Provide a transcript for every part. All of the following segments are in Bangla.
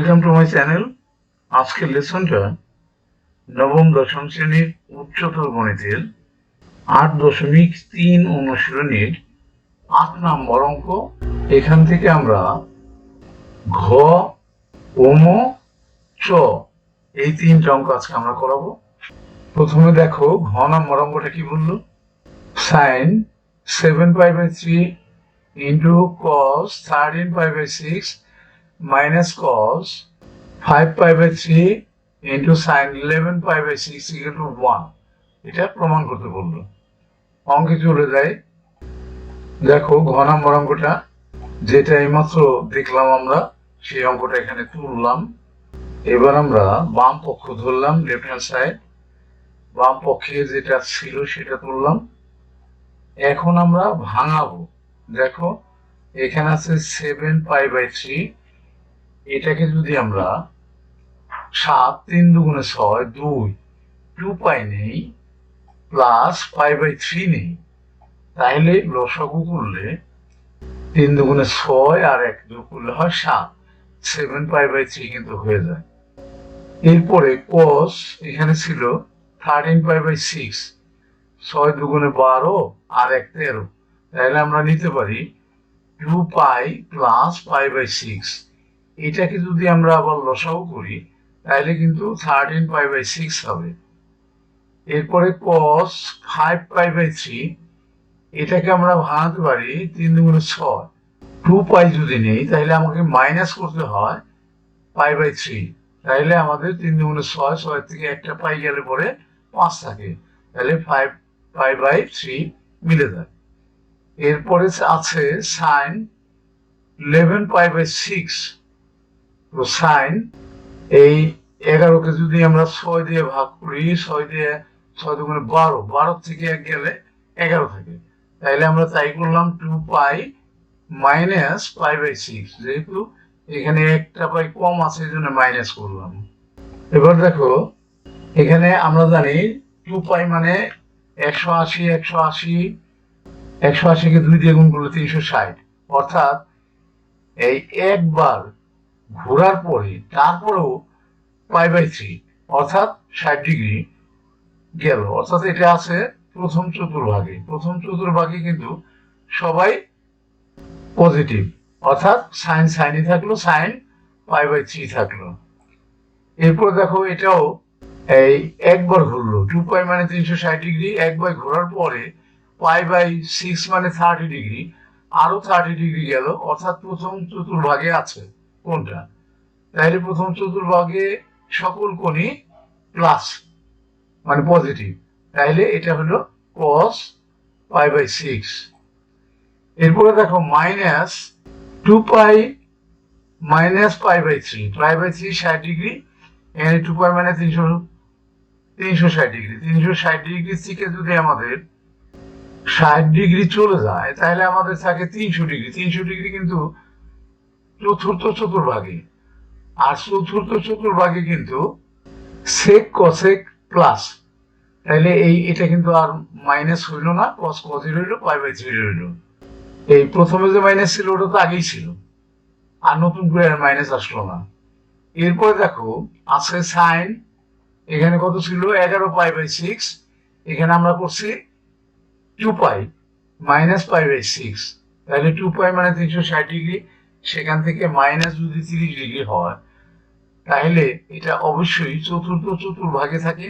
Welcome to my channel. আজকের লেসনটা নবম-দশম শ্রেণীর উচ্চতর গণিতের 8.3 অনুশীলনীর 8 নম্বর অঙ্ক। এখান থেকে আমরা ঘ, ওম, চ এই 3টা অঙ্ক আজকে আমরা করাবো। প্রথমে দেখো ঘ নম্বর অঙ্কটা কি বললো, sine 7π/3 into cos 13π/6 minus cos 5π/3 into sin 11π/6 equal to 1 এটা প্রমাণ করতে বললো। অঙ্কে চলে যায়। দেখো ঘ নম্বর অঙ্কটা যেটা এইমাত্র দেখলাম আমরা, সেই অঙ্কটা এখানে তুললাম। এবার আমরা বাম পক্ষ ধরলাম, লেফট হ্যান্ড সাইড, বাম পক্ষে যেটা ছিল সেটা তুললাম। এখন আমরা ভাঙাবো। দেখো এখানে আছে 7π/3, এটাকে যদি আমরা 7 3 দুগুণে 6 2π নেই প্লাস π/3 নেই, তাহলে লসাগু করলে 3 দুগুণে 6 আর 1 যোগ করলে হয় 7, 7π/3 কিন্তু হয়ে যায়। এরপরে cos এখানে ছিল 13π/6, 6 দুগুণে 12 আর 1 13, তাহলে আমরা নিতে পারি 2π প্লাস π/6। এটাকে যদি আমরা আবার লসাগু করি তাহলে কিন্তু 13π/6 হবে। এরপরে cos 5π/3, এটাকে আমরা ভাঙাতে পারি 3 দুগুণে 6, 2π যদি নেই তাহলে আমাকে মাইনাস করতে হয় π/3, তাহলে আমাদের 3 দুগুণে 6, 6 থেকে একটা পাই গেলে পরে 5 থাকে, তাহলে 5π/3 মিলে যায়। এরপরে আছে sin 11π/6, তো সাইন এই 11কে যদি আমরা 6 দিয়ে ভাগ করি, 6 দিয়ে 6 দুগুণে 12, 12 থেকে 1 গেলে 11 থাকে, তাইলে আমরা তাই করলাম 2π মাইনাস π/6, যেহেতু এখানে একটা পাই কম আছে এই জন্য মাইনাস করলাম। এবার দেখো এখানে আমরা জানি 2π মানে 180, 180কে 2 দিয়ে গুণ করলে 360, অর্থাৎ এই একবার ঘোরার পরে তারপরেও π/3 অর্থাৎ 60 ডিগ্রি গেল, অর্থাৎ এটা আছে প্রথম চতুর্ভাগে। প্রথম চতুর্ভাগে কিন্তু সবাই পজিটিভ, অর্থাৎ সাইন সাইনই থাকলো, সাইন π/3 থাকলো। এরপর দেখো এটাও এই একবার ঘুরলো, 2π মানে 360 ডিগ্রি, একবার ঘোরার পরে π/6 মানে 30 ডিগ্রি, আরো 30 ডিগ্রি গেল, অর্থাৎ প্রথম চতুর্ভাগে আছে কোনটা, তাহলে প্রথম চতুর্ভাগে সকল কোণই প্লাস মানে পজিটিভ, তাহলে এটা হলো cos π/6। এরপরে দেখো মাইনাস 2π মাইনাস π/3, π/3 60 ডিগ্রি, এখানে 2π মানে 360 ডিগ্রি, 360 ডিগ্রি থেকে যদি আমাদের 60 ডিগ্রি চলে যায় তাহলে আমাদের থাকে 300 ডিগ্রি। 300 ডিগ্রি কিন্তু চতুর্থ চতুর্ভাগে, আর চতুর্থ চতুর্ভাগে কিন্তু সেক কসেক প্লাস, তাহলে এটা কিন্তু আর মাইনাস হইল না, cos cos রইল, π/3 রইল। এই প্রথমে যে মাইনাস ছিল ওটা তো আগেই ছিল, আর নতুন করে আর মাইনাস আসলো না। এরপরে দেখো আছে সাইন, এখানে কত ছিল 11π/6, এখানে আমরা করছি 2π মাইনাস π/6, তাহলে 2π মানে 360 ডিগ্রি, সেখান থেকে মাইনাস যদি 30 ডিগ্রি হয় তাহলে এটা অবশ্যই চতুর্থ চতুর্ভাগে থাকে।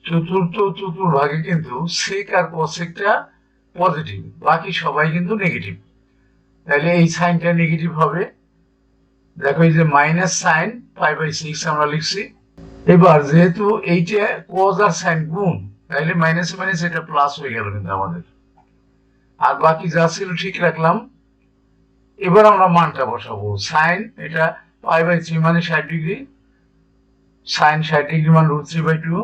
চতুর্থ চতুর্ভাগে কিন্তু সেক আর কসেকটা পজিটিভ, বাকি সবাই কিন্তু নেগেটিভ, তাহলে এই সাইনটা নেগেটিভ হবে। দেখো এই যে মাইনাস সাইন π/6 আমরা লিখছি। এবার যেহেতু এইটা কজ আর সাইন গুণ, তাহলে মাইনাস মাইনাস এটা প্লাস হয়ে গেল কিন্তু আমাদের, আর বাকি যা ছিল ঠিক রাখলাম। এবার আমরা মানটা বসাবো। সাইন এটা π/3 মানে 60 ডিগ্রি, সাইন 60 ডিগ্রি মান √3/2,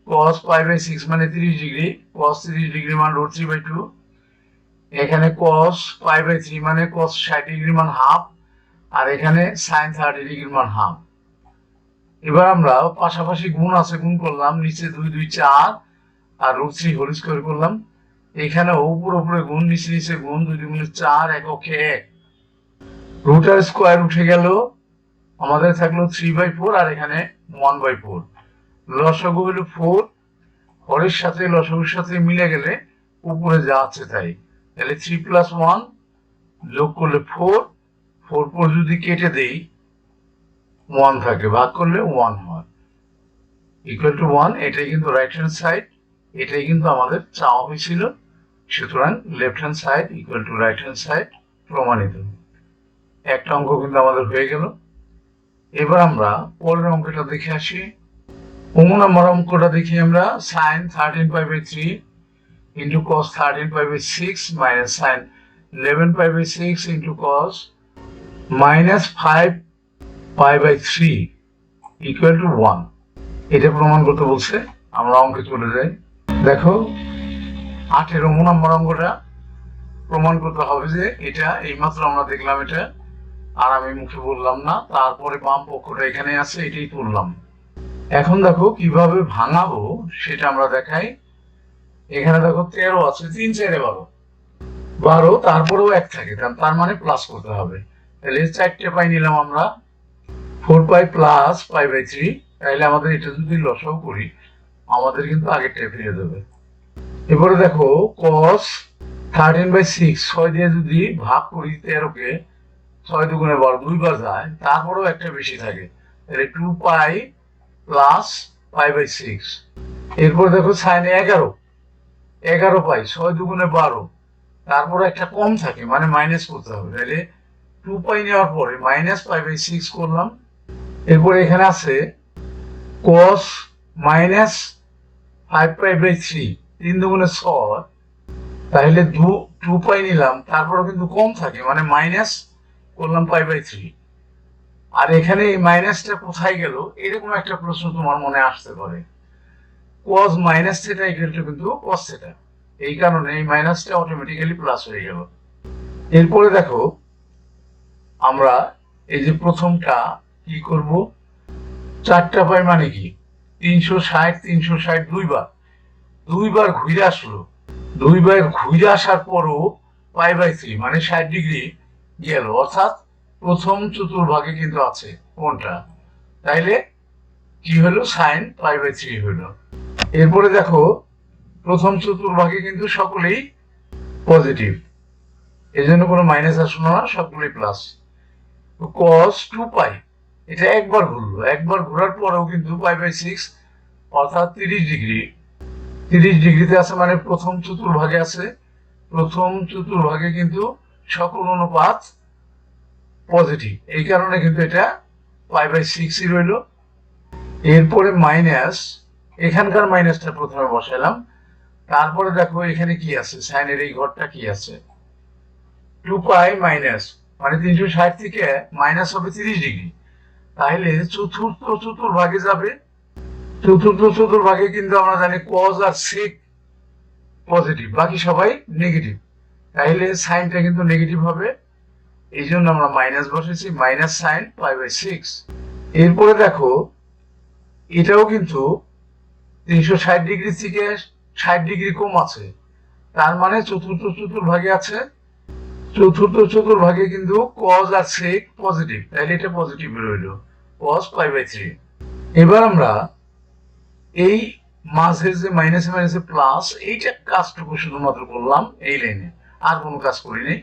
cos π/6 মানে 30 ডিগ্রি, cos 30 ডিগ্রি মান √3/2, এখানে cos π/3 মানে cos 60 ডিগ্রি মান হাফ, আর এখানে সাইন 30 ডিগ্রি মান হাফ। এবার আমরা পাশাপাশি গুণ আছে গুণ করলাম, নিচে 2 2 4 আর √3 হোল স্কয়ার করলাম, এখানে উপরে গুণ, নিচে নিচে গুণ, 2 2 4, এককে 1, রুটার স্কয়ার উঠে গেল, আমাদের থাকলো 3/4 আর এখানে 1/4। লসাগু হলো 4, হরের সাথে লসাগুর সাথে মিলে গেলে উপরে যা আছে তাই। তাহলে 3 + 1 যোগ করলে 4, 4 যদি কেটে দেই 1 থাকে, ভাগ করলে 1 হয়, ইকুয়াল টু 1। এটাই কিন্তু রাইট হ্যান্ড সাইড, এটাই কিন্তু আমাদের চাওয়া হয়েছিল। সুতরাং left hand side equal to right hand side প্রমাণিত। একটা অঙ্ক কিন্তু আমাদের হয়ে গেল। এবার আমরা পরের অঙ্কটা দেখে আসি। 15 নম্বর অঙ্কটা দেখি আমরা। sin 13π/3 into cos 13π/6 minus sin 11π/6 into cos minus 5π/3 equal to 1। এটা প্রমাণ করতে বলছে। আমরা অঙ্কে চলে যাই। দেখো 18 নম্বর অঙ্কটা প্রমাণ করতে হবে যে এটা এইমাত্র আমরা দেখলাম, এটা আর আমি মুখে বললাম না। তারপরে বাম পক্ষটা এখানে আছে, এটাই তুললাম। এখন দেখো কিভাবে ভাঙাবো সেটা আমরা দেখাই। এখানে দেখো 13 আছে, 3 × 4 = 12, তারপরেও 1 থাকে, তার মানে প্লাস করতে হবে। তাহলে 4টে পাই নিলাম আমরা, 4π + π/3। তাহলে আমাদের এটা যদি লসাগু করি আমাদের কিন্তু আগেরটাই ফিরে যাবে। এবারে দেখো cos 13/6 6 দিয়ে যদি ভাগ করি 13কে, 6 × 2 = 12, 2 বার যায়, তারপরেও একটা বেশি থাকে। তাহলে 2π + π/6। এরপর দেখো sin 11 11π, 6 × 2 = 12, তারপরে একটা কম থাকে, মানে মাইনাস করতে হবে। তাহলে 2π নেওয়ার পরে -π/6 করলাম। এরপর এখানে আছে cos -5π/3, 3 × 2 = 6, তাহলে 2π নিলাম, তারপরে কিন্তু কম থাকে, মানে মাইনাস করলাম π/3। আর এখানে এই মাইনাসটা কোথায় গেল, এরকম একটা প্রশ্ন তোমার মনে আসতে পারে। cos - θ কিন্তু cos θ, এই কারণে এই মাইনাসটা অটোমেটিক্যালি প্লাস হয়ে গেল। এরপরে দেখো আমরা এই যে প্রথমটা কি করব, 4টা পাই মানে কি 360, 360 দুইবার ঘুরে আসলো। 2 বার ঘুরে আসার পরও π/3 মানে 60 ডিগ্রি গেল, অর্থাৎ প্রথম চতুর্ভাগে কিন্তু আছে কোনটা, তাইলে কি হলো sin π/3 হলো। এরপরে দেখো প্রথম চতুর্ভাগে কিন্তু সকলেই পজিটিভ, এজন্য কোনো মাইনাস আসলো না, সবগুলোই প্লাস। cos 2π, এটা একবার ঘুরলো, একবার ঘোরার পরেও কিন্তু π/6 অর্থাৎ 30 ডিগ্রি, 30 ডিগ্রিতে আছে, মানে প্রথম চতুর্ভাগে আছে। প্রথম চতুর্ভাগে কিন্তু সকল অনুপাত পজিটিভ, এই কারণে কিন্তু এটা π/6ই রইল। এরপরে মাইনাস, এখানকার মাইনাসটা প্রথমে বসালাম। তারপরে দেখো এখানে কি আছে, সাইনের এই ঘরটা কি আছে, 2π মাইনাস, মানে 360 থেকে মাইনাস হবে 30 ডিগ্রি, তাহলে চতুর্থ চতুর্ভাগে যাবে। চতুর্থ চতুর্ভাগে কিন্তু আমরা জানি cos আর sec পজিটিভ, বাকি সবাই নেগেটিভ, তাহলে সাইনটা কিন্তু নেগেটিভ হবে, এই জন্য আমরা মাইনাস বসেছি, মাইনাস সাইন π/6। এরপরে দেখো এটাও কিন্তু 360 ডিগ্রি থেকে 60 ডিগ্রি কম আছে, তার মানে চতুর্থ চতুর্ভাগে আছে। চতুর্থ চতুর্ভাগে কিন্তু cos আর sec পজিটিভ, তাহলে এটা পজিটিভ রইল, cos π/3। এবার আমরা এই মাঝে যে মাইনাসে মাইনাসে প্লাস, এইটা কাজটুকু শুধুমাত্র করলাম এই লাইনে, আর কোনো কাজ করিনি।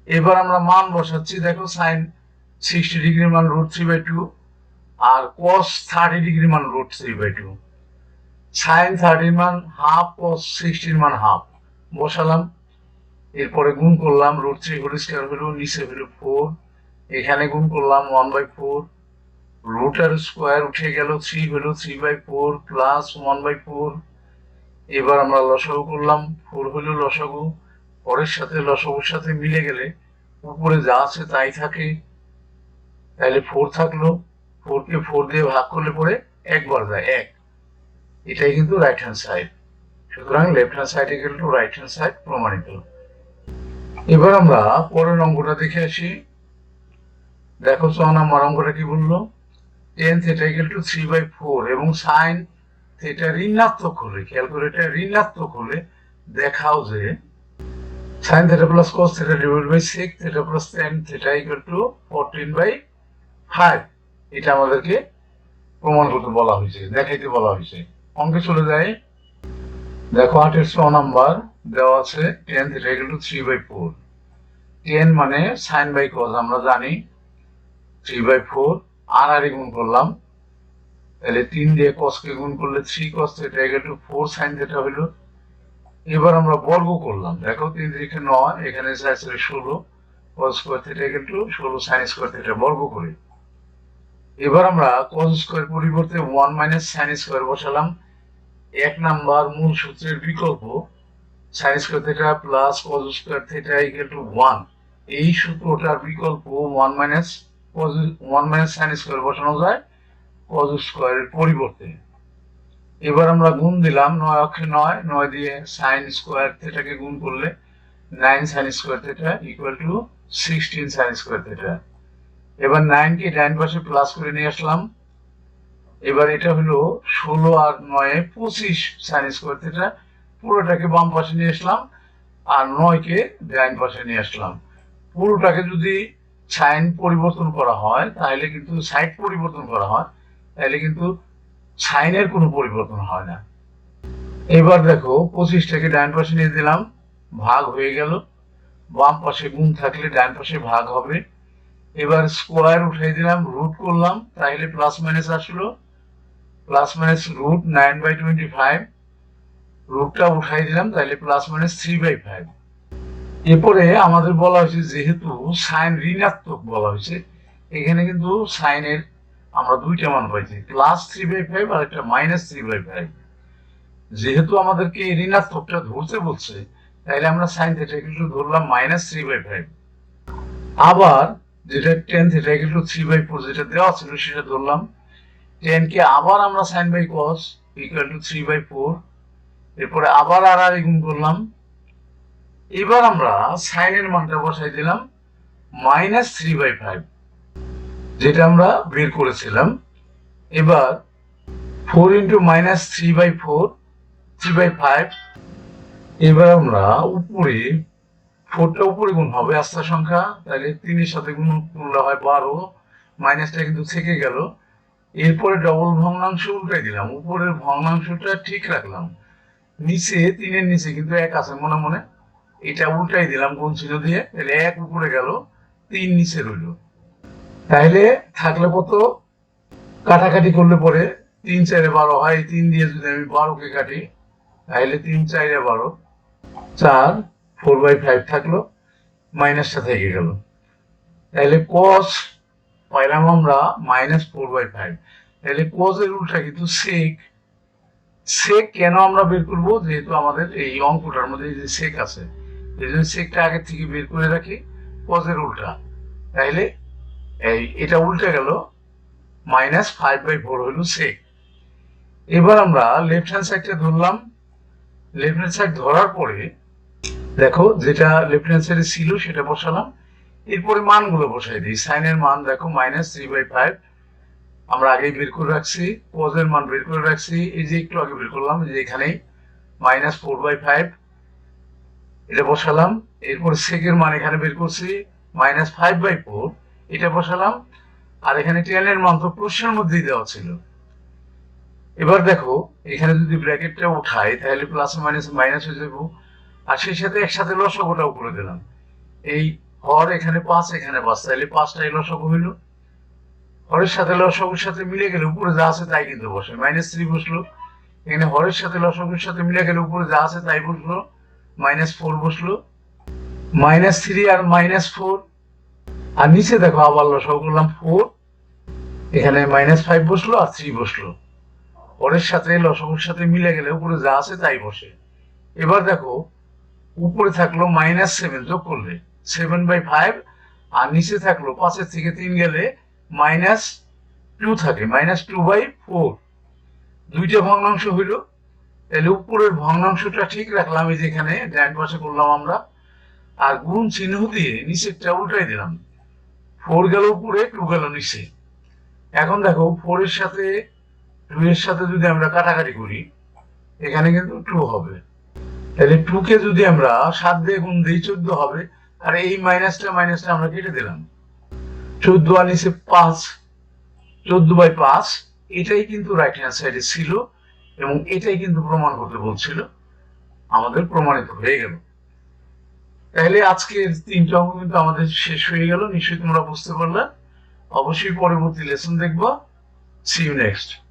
এবার আমরা মান বসাচ্ছি। দেখো sin 60 ডিগ্রি মান √3/2 আর cos 30 ডিগ্রি মান √3/2। sin 30 মান হাফ, cos 60 মান হাফ বসালাম। এরপরে গুণ করলাম, √3 হোল স্কয়ার হলো, নিচে হলো 4, এখানে গুণ করলাম 1/4, রুট আর স্কয়ার উঠে গেল, 3 হলো 3/4 প্লাস 1/4। এবার আমরা লসাগু করলাম, 4 হলো লসাগু, পরের সাথে লসাগুর সাথে মিলে গেলে উপরে যা আছে তাই থাকে, তাহলে 4 থাকলো। 4কে 4 দিয়ে ভাগ করলে পরে একবার যায় 1, এটাই কিন্তু রাইট হ্যান্ড সাইড। সুতরাং left hand side equal to right hand side প্রমাণিত। এবার আমরা পরের অঙ্কটা দেখে আসি। দেখো 6 নম্বর অঙ্কটা কি বললো, tan θ = 3/4 এবং sin θ ঋণাত্মক হলে, খেয়াল করে এটা ঋণাত্মক হলে দেখাও যে sin θ + cos θ / sec θ + tan θ = 14/5। এটা আমাদেরকে প্রমাণ করতে বলা হয়েছে, দেখাইতে বলা হয়েছে। অঙ্কে চলে যায়। দেখো 8-এর 6 নাম্বার দেওয়া আছে tan θ = 3/4। tan মানে sin বাই cos, আমরা জানি 3/4 আর গুণ করলাম, তাহলে 3 দিয়ে cos কে গুণ করলে 3 cos θ = 4 sin θ হলো। এবার আমরা বর্গ করলাম, দেখো 3 3 9, এখানে 4 4 16 cos স্কয়ার θ = 16 sin স্কয়ার θ বর্গ করি। এবার আমরা cos স্কয়ার পরিবর্তে 1 - sin স্কয়ার বসালাম। এক নাম্বার মূল সূত্রের বিকল্প sin square θ plus cos square θ = 1, এই সূত্রটার বিকল্প 1 - sin স্কয়ার বসানো যায় cos স্কয়ারের পরিবর্তে। এবার আমরা গুণ দিলাম, 9 অক্ষে 9, 9 দিয়ে sin স্কয়ার θ কে গুণ করলে 9 sin স্কয়ার θ = 16 sin স্কয়ার θ। এবার 9 কে ডান পাশে প্লাস করে নিয়ে আসলাম। এবার এটা হলো 16 আর 9 25 sin স্কয়ার θ, পুরোটাকে বাম পাশে নিয়ে আসলাম আর 9 কে ডান পাশে নিয়ে আসলাম। পুরোটাকে যদি সাইন পরিবর্তন করা হয় তাহলে কিন্তু সাইড পরিবর্তন করা হয় তাহলে কিন্তু সাইনের কোনো পরিবর্তন হয় না। এবার দেখো 25 টাকে ডান পাশে নিয়ে দিলাম, ভাগ হয়ে গেল। বাম পাশে গুণ থাকলে ডান পাশে ভাগ হবে। এবার স্কোয়ার উঠাই দিলাম, রুট করলাম, তাহলে প্লাস মাইনাস আসলো। প্লাস মাইনাস রুট 9/25, রুটটা উঠাই দিলাম, তাহলে প্লাস মাইনাস 3/5। এরপরে আমাদের বলা হয়েছে যেহেতু সাইন ঋণাত্মক বলা হয়েছে, এখানে কিন্তু সাইনের আমরা দুইটা মান পাইছি, প্লাস 3/5 আর একটা মাইনাস 3/5। যেহেতু আমাদেরকে ঋণাত্মকটা ধরতে বলছে তাহলে আমরা সাইন থিটা কিন্তু ধরলাম মাইনাস 3/5। আবার যেটা tan θ = 3/4 যেটা দেওয়া ছিল সেটা ধরলাম। tan কে আবার আমরা sin বাই cos = 3/4, এরপরে আবার আর গুণ করলাম। এবার আমরা সাইনের মানটা বসাই দিলাম মাইনাস 3/5, যেটা আমরা বের করেছিলাম। এবার 4 × -3/5, এবার আমরা উপরে 4টা উপরে গুণ হবে আস্থা সংখ্যা, তাহলে 3 এর সাথে গুণ করলে হয় 12, মাইনাসটা কিন্তু থেকে গেল। এরপরে ডবল ভগ্নাংশ উল্টাই দিলাম, উপরের ভগ্নাংশটা ঠিক রাখলাম, নিচে 3 এর নিচে কিন্তু 1 আছে মনে মনে, এটা উল্টাই দিলাম গুণ চিহ্ন দিয়ে, তাহলে 1 উপরে গেল, 3 নিচে রইল। তাহলে থাকলে কত, কাটাকাটি করলে পরে 3 4 12 হয়। 3 দিয়ে যদি আমি 12 কে কাটি তাহলে 3 4 12, 4 4/5 থাকলো, মাইনাসটা থেকে গেল। তাহলে cos পাইলাম আমরা -4/5। তাহলে cos এর উল্টা কিন্তু sec। sec কেন আমরা বের করব, যেহেতু আমাদের এই অঙ্কটার মধ্যে যে sec আছে, এই জন্য secটা আগে থেকে বের করে রাখি, cos এর উল্টা। তাহলে এটা উল্টে গেল, -5/4 হলো sec। এবার আমরা লেফট হ্যান্ড সাইডটা ধরলাম। লেফট হ্যান্ড সাইড ধরার পরে দেখো যেটা লেফট হ্যান্ড সাইডে ছিল সেটা বসালাম। এরপরে মানগুলো বসাই দিই। সাইনের মান দেখো -3/5 আমরা আগেই বের করে রাখছি, cos এর মান বের করে রাখছি, এই যে একটু আগে বের করলাম, যে এখানেই -4/5 এটা বসালাম। এরপর sec এর মান এখানে বের করছি -5/4, এটা বসালাম। আর এখানে tan এর মান তো প্রশ্নের মধ্যেই দেওয়া ছিল। এবার দেখো এখানে যদি ব্র্যাকেটটা উঠাই তাহলে প্লাস মাইনাস মাইনাস হয়ে যাবো, আর সেই সাথে একসাথে লসাগুটাও করে দিলাম। এই হর এখানে 5, এখানে 5, তাহলে 5টাই লসাগু হইল। হরের সাথে লসাগুর সাথে মিলে গেলে উপরে যা আছে তাই কিন্তু বসে, -3 বসলো। এখানে হরের সাথে লসাগুর সাথে মিলে গেলে উপরে যা আছে তাই বসলো, -4 বসলো। -3 আর -4, আর নিচে দেখো আবার লসাগু করলাম 4, এখানে -5 বসলো আর 3 বসলো। হরের সাথে লসাগুর সাথে মিলে গেলে উপরে যা আছে তাই বসে। এবার দেখো উপরে থাকলো -7 যোগ করলে 7/5, আর নিচে থাকলো 5 এর থেকে 3 গেলে -2 থাকে, -2/4। দুইটা ভগ্নাংশ হইল। তাহলে উপরের ভগ্নাংশটা ঠিক রাখলাম, এই যেখানে ডান পাশে করলাম আমরা, আর গুণ চিহ্ন দিয়ে নিচেরটা উল্টাই দিলাম। 4 গেল উপরে, 2 গেল নিচে। এখন দেখো 4 এর সাথে 2 এর সাথে যদি আমরা কাটাকাটি করি, এখানে কিন্তু 2 হবে। তাহলে 2 কে যদি আমরা 7 দিয়ে গুণ দিই 14 হবে, আর এই মাইনাসটা আমরা কেটে দিলাম। 14 আর নিচে 5, 14/5 এটাই কিন্তু রাইট হ্যান্ড সাইডে ছিল এবং এটাই কিন্তু প্রমাণ করতে বলছিল। আমাদের প্রমাণিত হয়ে গেল। তাহলে আজকের 3টা অঙ্ক কিন্তু আমাদের শেষ হয়ে গেল। নিশ্চয়ই তোমরা বুঝতে পারলে। অবশ্যই পরবর্তী লেসন দেখবা। See you next.